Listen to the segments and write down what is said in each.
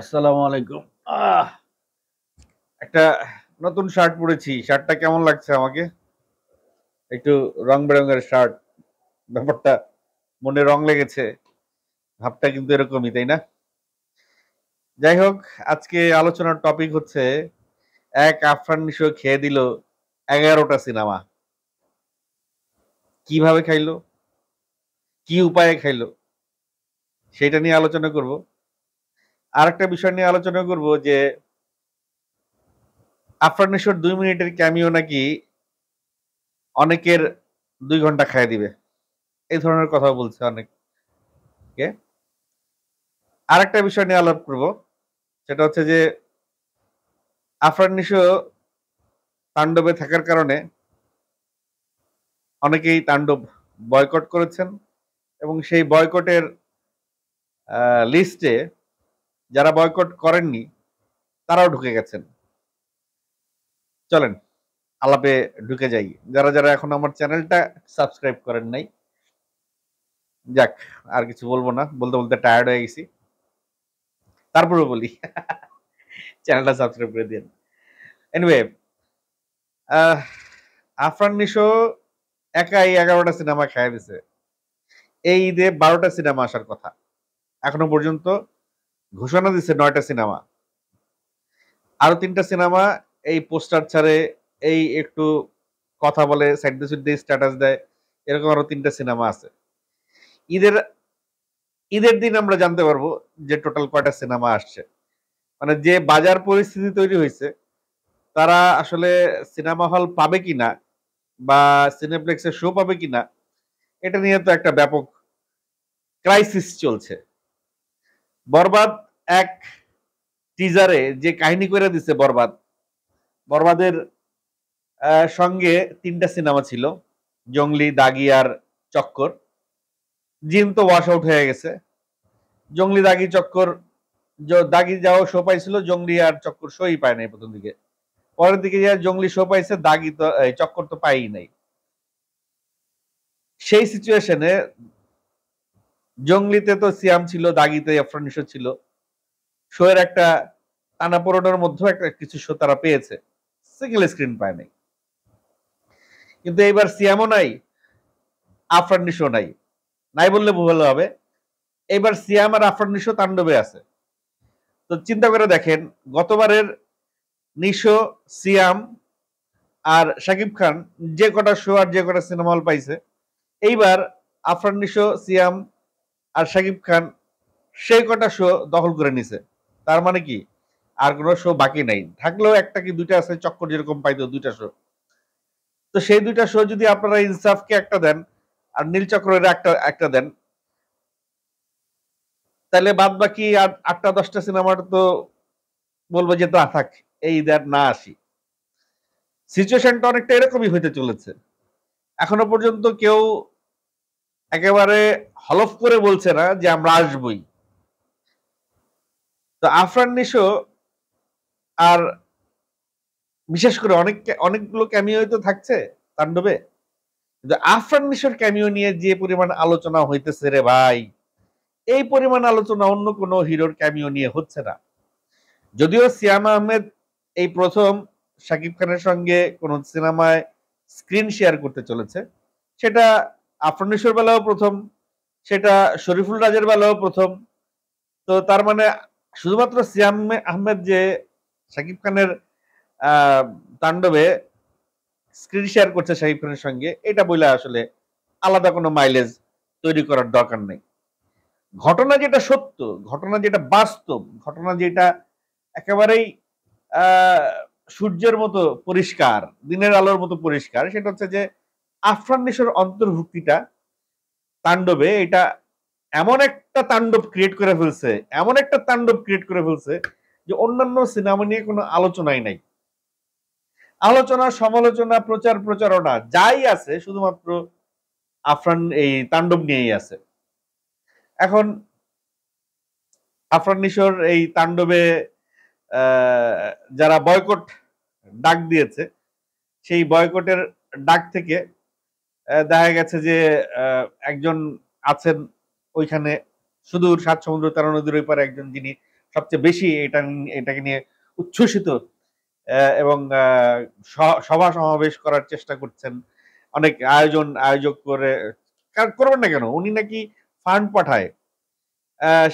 আসসালামু আলাইকুম। আহ! একটা নতুন শার্ট পড়েছি। শার্টটা কেমন লাগছে আমাকে? একটু রং-বেরঙের শার্ট। ব্যাপারটা মনে রং লেগেছে। ভাবটা কিন্তু এরকমই, তাই না? যাই হোক, আজকে আলোচনার টপিক হচ্ছে এক আফরান নিশো খেয়ে দিল ১১ টা সিনেমা। কিভাবে খাইলো? কি উপায়ে খাইলো? সেইটা নিয়ে আলোচনা করব। আরেকটা বিষয় নিয়ে আলোচনা করব যে আফরান নিশোর ২ মিনিটের ক্যামিও নাকি অনেকের ২ ঘন্টা খাইয়ে দিবে। এই ধরনের কথা বলছে অনেকে। আরেকটা বিষয় নিয়ে আলাপ করব। সেটা হচ্ছে যে আফরান নিশো তাণ্ডবে থাকার কারণে অনেকেই তাণ্ডব বয়কট করেছেন এবং সেই বয়কটের লিস্টে যারা বয়কট করেননি তারাও ঢুকে গেছেন। চলেন আলাপে ঢুকে যাই। যারা এখন আমার চ্যানেলটা সাবস্ক্রাইব করেন নাই, যাক আর কিছু বলবো না। বলতে টায়ার্ড হয়ে গেছি। তারপরেও বলি চ্যানেলটা সাবস্ক্রাইব করে দিয়েন। এনিওয়ে আহ আফরান নিশো একাই ১১ টা সিনেমা খাইয়া দিছে। এই ঈদে ১২ টা সিনেমা আসার কথা। এখনো পর্যন্ত ঘোষণা দিছে ৯ টা সিনেমা। আরো ৩ টা সিনেমা এই পোস্টার ছাড়ে, এই একটু কথা বলে, সাইড দিয়ে সুইড দিয়ে স্ট্যাটাস দেয়। এরকম আরো ৩ টা সিনেমা আছে। ঈদের ঈদের দিন আমরা জানতে পারবো যে টোটাল কয়টা সিনেমা আসছে। মানে যে বাজার পরিস্থিতি তৈরি হইছে, তারা আসলে সিনেমা হল পাবে কিনা বা সিনেপ্লেক্সে শো পাবে কিনা, এটা নিয়ে তো একটা ব্যাপক ক্রাইসিস চলছে। বরবাদ এক টিজারে যে কাহিনী করে দিছে বরবাদ, বরবাদের সঙ্গে ৩ টা সিনেমা ছিল। জংলি, দাগি আর চক্কর। জিন তো ওয়াশ আউট হয়ে গেছে। জংলি, দাগি, চক্কর দাগি যাও শো পাইছিল, জংলি আর চক্কর শোই পায় নাই প্রথম দিকে। পরের দিকে যা জংলি শো পাইছে, দাগি তো চক্কর তো পাই নাই। সেই সিচুয়েশনে জংলিতে তো সিয়াম ছিল, দাগিতে আফরান নিশো ছিল। শো এর একটা টানাপোড়েনের মধ্যেও একটা কিছু শো তারা পেয়েছে। সিঙ্গেল স্ক্রিন পায় নাই। কিন্তু এইবার সিয়ামও নাই, আফরান নিশো নাই। নাই বললে ভুল হবে। এবার সিয়াম আর আফরান নিশো তাণ্ডবে আছে। তো চিন্তা করে দেখেন, গতবারের নিশো, সিয়াম আর শাকিব খান যে কটা শো আর যে কটা সিনেমা হল পাইছে, এইবার আফরান নিশো, সিয়াম আর শাকিব খান সেই কটা শো দখল করে নিছে। তার মানে কি আর কোনো শো বাকি নাই। থাকলেও একটা কি দুইটা আছে, চক্কর যেরকম পাইতো ২টা শো। তো সেই ২টা শো যদি আপনারা ইনসাফকে একটা দেন আর নীলচক্রের একটা দেন, তাহলে বাদ বাকি ৮টা ১০টা সিনেমার তো বলবো যে না থাক, এই ঈদে আর না আসি। সিচুয়েশনটা অনেকটা এরকমই হইতে চলেছে। এখনো পর্যন্ত কেউ একেবারে হলফ করে বলছে না যে আমরা আসবই। তো আফরান নিশো আর বিশেষ করে অনেকগুলো ক্যামিও তো থাকছে তাণ্ডবে। কিন্তু আফরান নিশোর ক্যামিও নিয়ে যে পরিমাণ আলোচনা হইতেছে রে ভাই, এই পরিমাণ আলোচনা অন্য কোনো হিরোর ক্যামিও নিয়ে হচ্ছে না। যদিও সিয়াম আহমেদ এই প্রথম শাকিব খানের সঙ্গে কোন সিনেমায় স্ক্রিন শেয়ার করতে চলেছে, সেটা আফরান নিশোর বেলাও প্রথম, সেটা শরীফুল রাজের বেলাও প্রথম। তো তার মানে শুধুমাত্র সিয়াম আহমেদ যে শাকিব খানের আহ, তাণ্ডবে স্ক্রিন শেয়ার করছে শাকিব খানের সঙ্গে, এটা বলে আসলে আলাদা কোনো মাইলেজ তৈরি করার দরকার নেই। ঘটনা যেটা সত্য, ঘটনা যেটা বাস্তব, ঘটনা যেটা একেবারেই আহ, সূর্যের মতো পরিষ্কার, দিনের আলোর মতো পরিষ্কার, সেটা হচ্ছে যে আফরান নিশোর অন্তর্ভুক্তিটা তাণ্ডবে, এটা এমন একটা তাণ্ডব ক্রিয়েট করে ফেলছে, এমন একটা তাণ্ডব ক্রিয়েট করে ফেলছে যে অন্যান্য সিনেমা নিয়ে কোনো আলোচনাই নাই। আলোচনা, সমালোচনা, প্রচার প্রচারণা যাই আছে শুধুমাত্র আফরান এই তাণ্ডব নিয়েই আছে। এখন আফরান নিশোর এই তাণ্ডবে যারা বয়কট ডাক দিয়েছে, সেই বয়কটের ডাক থেকে দেখা গেছে যে একজন আছেন ওইখানে, সুদূর ৭ সমুদ্র ১৩ নদীর ওই পারে একজন, যিনি সবচেয়ে বেশি এটাকে নিয়ে উচ্ছ্বসিত এবং সভা সমাবেশ করার চেষ্টা করছেন, অনেক আয়োজক করে করবেন না কেন, উনি নাকি ফান্ড পাঠায়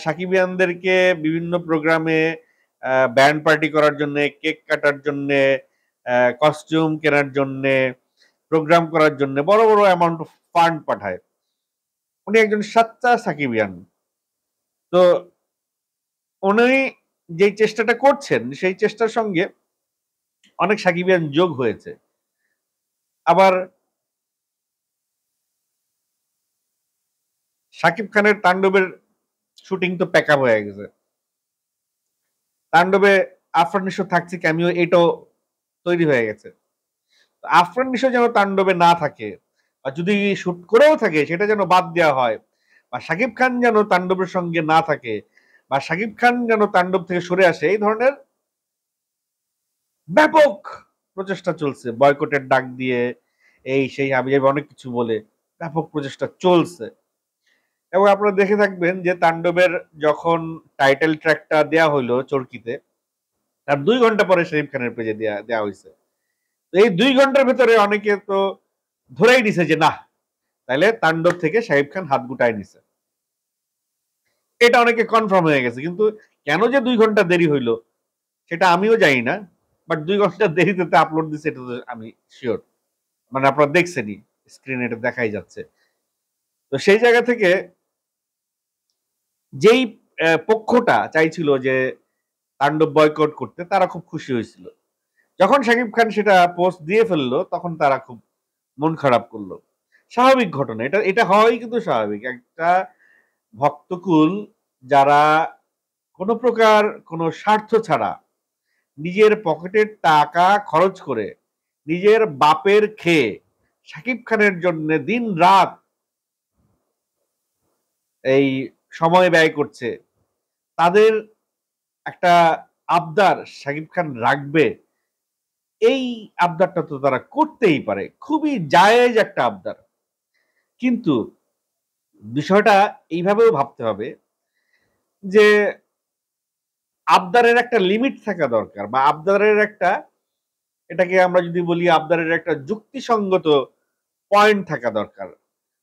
সাকিবিয়ানদেরকে বিভিন্ন প্রোগ্রামে ব্যান্ড পার্টি করার জন্য, কেক কাটার জন্য, কস্টিউম কেনার জন্য, প্রোগ্রাম করার জন্য বড় বড় অ্যামাউন্ট অফ ফান্ড পাঠায়। উনি একজন সাচ্চা সাকিবিয়ান। তো উনি যে চেষ্টাটা করছেন সেই চেষ্টার সঙ্গে অনেক সাকিবিয়ান যোগ হয়েছে। আবার শাকিব খানের তাণ্ডবের শুটিং তো প্যাকআপ হয়ে গেছে। তাণ্ডবে আফরান নিশো থাকছে ক্যামিও, এটাও তৈরি হয়ে গেছে। আফরান নিশো যেন তাণ্ডবে না থাকে, বা যদি শুট করেও থাকে সেটা যেন বাদ দেওয়া হয়, বা শাকিব খান যেন তাণ্ডবের সঙ্গে না থাকে, বা শাকিব খান যেন তাণ্ডব থেকে সরে আসে, এই ধরনের ব্যাপক প্রচেষ্টা চলছে। বয়কটের ডাক দিয়ে এই সেই হাবিজাবি অনেক কিছু বলে ব্যাপক প্রচেষ্টা চলছে। এবং আপনারা দেখে থাকবেন যে তাণ্ডবের যখন টাইটেল ট্র্যাকটা দেয়া হইলো চরকিতে, তার 2 ঘন্টা পরে শাকিব খানের পেজে দেয়া হয়েছে। এই 2 ঘন্টার ভেতরে অনেকে তো ধরেই নিছে যে না, তাইলে তাণ্ডব থেকে শাকিব খান হাত গুটায় নিছে, এটা অনেকে কনফার্ম হয়ে গেছে। কিন্তু কেন যে 2 ঘন্টা দেরি হইলো সেটা আমিও জানি না, বাট 2 ঘন্টা দেরিতে আপলোড দিছে এটা তো আমি শিওর। মানে আপনারা দেখছেনই, স্ক্রিনে এটা দেখাই যাচ্ছে। তো সেই জায়গা থেকে যেই পক্ষটা চাইছিল যে তাণ্ডব বয়কট করতে, তারা খুব খুশি হয়েছিল। যখন শাকিব খান সেটা পোস্ট দিয়ে ফেললো তখন তারা খুব মন খারাপ করলো। স্বাভাবিক ঘটনা, এটা এটা হওয়াই কিন্তু স্বাভাবিক। একটা ভক্তকুল যারা কোনো প্রকার কোনো স্বার্থ ছাড়া নিজের পকেটের টাকা খরচ করে নিজের বাপের খেয়ে শাকিব খানের জন্য দিন রাত এই সময় ব্যয় করছে, তাদের একটা আবদার শাকিব খান রাখবে, এই আবদারটা তো তারা করতেই পারে, খুবই জায়েজ একটা আবদার। কিন্তু বিষয়টা এইভাবেও ভাবতে হবে যে আবদারের একটা লিমিট থাকা দরকার, বা আবদারের একটা, এটাকে আমরা যদি বলি আবদারের একটা যুক্তিসঙ্গত পয়েন্ট থাকা দরকার,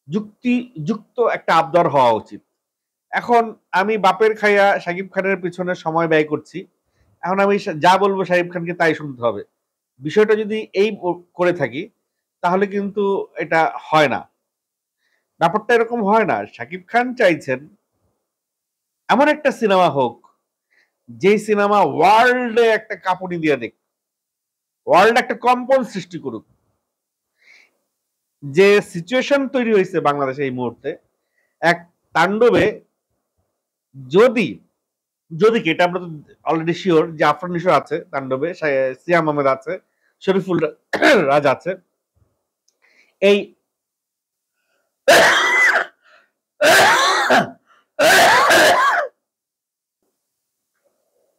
যুক্তিযুক্ত একটা আবদার হওয়া উচিত। এখন আমি বাপের খাইয়া শাকিব খানের পিছনে সময় ব্যয় করছি, এখন আমি যা বলবো শাকিব খানকে তাই শুনতে হবে, বিষয়টা যদি এই করে থাকি তাহলে কিন্তু এটা হয় না। ব্যাপারটা এরকম হয় না। শাকিব খান চাইছেন এমন একটা সিনেমা হোক, যেই সিনেমা ওয়ার্ল্ডে একটা কাঁপুনি দিয়ে দেখ, ওয়ার্ল্ড একটা কম্পন সৃষ্টি করুক। যে সিচুয়েশন তৈরি হয়েছে বাংলাদেশে এই মুহূর্তে, এক তাণ্ডবে যদি যদি কি, এটা আমরা তো অলরেডি শিওর যে আফরান নিশো আছে তাণ্ডবে, সিয়াম আহমেদ আছে, শরীফুল রাজ আছে, এই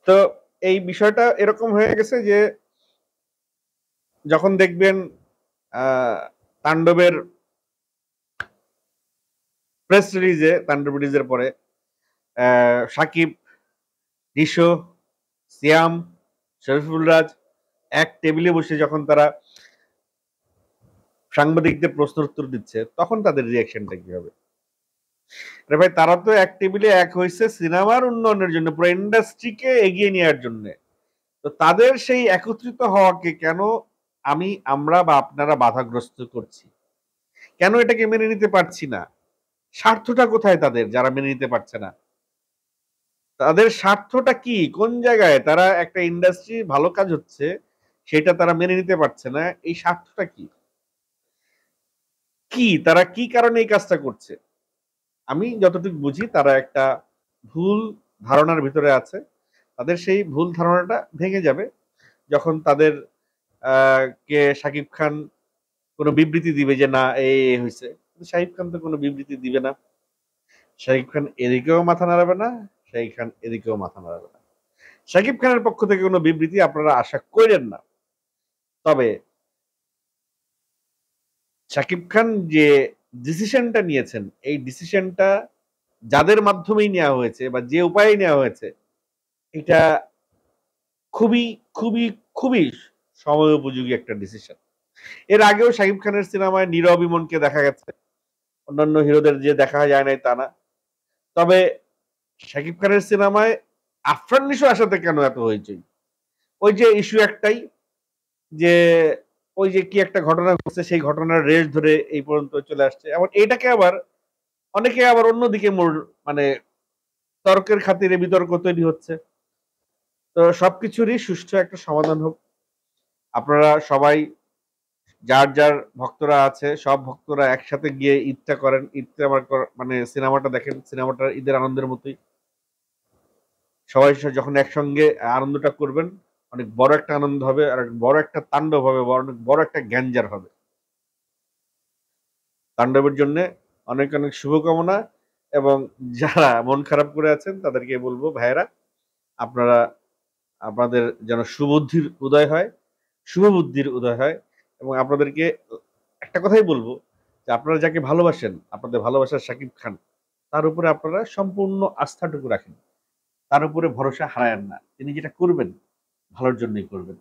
তো এই বিষয়টা এরকম হয়ে গেছে যে যখন দেখবেন তাণ্ডবের প্রেস রিলিজে, তাণ্ডব রিলিজের পরে সাকিব, নিশো, সিয়াম, শরীফুল রাজ এক টেবিলে বসে যখন তারা সাংবাদিকদের প্রশ্নের উত্তর দিচ্ছে, তখন তাদের রিয়াকশনটা কি হবে? আরে ভাই, তারা তো এক টেবিলে এক হয়েছে সিনেমার উন্নয়নের জন্য, পুরো ইন্ডাস্ট্রিকে এগিয়ে নেওয়ার জন্য। তো তাদের সেই একত্রিত হওয়াকে কেন আমরা বা আপনারা বাধাগ্রস্ত করছি? কেন এটাকে মেনে নিতে পারছি না? স্বার্থটা কোথায় তাদের, যারা মেনে নিতে পারছে না? তাদের স্বার্থটা কি, কোন জায়গায়? তারা একটা ইন্ডাস্ট্রি ভালো কাজ হচ্ছে সেটা তারা মেনে নিতে পারছে না, এই স্বার্থটা কি? কি তারা কি কারণে এই কাজটা করছে? আমি যতটুকু বুঝি তারা একটা ভুল ধারণার ভিতরে আছে। তাদের সেই ভুল ধারণাটা ভেঙে যাবে যখন তাদের কে শাকিব খান কোনো বিবৃতি দিবে যে না এই হয়েছে। শাকিব খান তো কোনো বিবৃতি দিবে না। শাকিব খান এদিকেও মাথা নাড়াবে না, শাকিব খান এদিকেও মাথা নাড়াবে না। শাকিব খানের পক্ষ থেকে কোনো বিবৃতি আপনারা আশা করেন না। তবে শাকিব খান যে ডিসিশনটা নিয়েছেন, এই ডিসিশনটা যাদের মাধ্যমেই নেওয়া হয়েছে বা যে উপায়ে নেওয়া হয়েছে, এটা খুবই খুবই খুবই সময় উপযোগী একটা ডিসিশন। এর আগেও শাকিব খানের সিনেমায় নীরব ইমনকে দেখা গেছে, অন্যান্য হিরোদের যে দেখা যায় নাই তা না। তবে শাকিব খানের সিনেমায় আফরান নিশো আসাতে কেন এত হইচই? ওই যে ইস্যু একটাই, যে ওই যে কি একটা ঘটনা ঘটছে, সেই ঘটনার রেশ ধরে এই পর্যন্ত চলে আসছে। এমন এটাকে আবার অনেকে আবার অন্যদিকে মানে তর্কের খাতিরে বিতর্ক তৈরি হচ্ছে। তো সবকিছুরই সুষ্ঠু একটা সমাধান হোক। আপনারা সবাই যার যার ভক্তরা আছে সব ভক্তরা একসাথে গিয়ে ঈদটা করেন, ঈদটা মানে সিনেমাটা দেখেন, সিনেমাটা ঈদের আনন্দের মতোই সবাই যখন একসঙ্গে আনন্দটা করবেন, অনেক বড় একটা আনন্দ হবে, আর বড় একটা তাণ্ডব হবে, অনেক বড় একটা গ্যাঞ্জার হবে। তাণ্ডবের জন্য অনেক অনেক শুভকামনা। এবং যারা মন খারাপ করে আছেন তাদেরকে বলবো, ভাইয়েরা আপনারা, আপনাদের যেন সুবুদ্ধির উদয় হয়, শুভবুদ্ধির উদয় হয়। এবং আপনাদেরকে একটা কথাই বলবো, যে আপনারা যাকে ভালোবাসেন, আপনাদের ভালোবাসার শাকিব খান, তার উপরে আপনারা সম্পূর্ণ আস্থাটুকু রাখেন, তার উপরে ভরসা হারায়েন না। তিনি যেটা করবেন ভালোর জন্যই করবেন।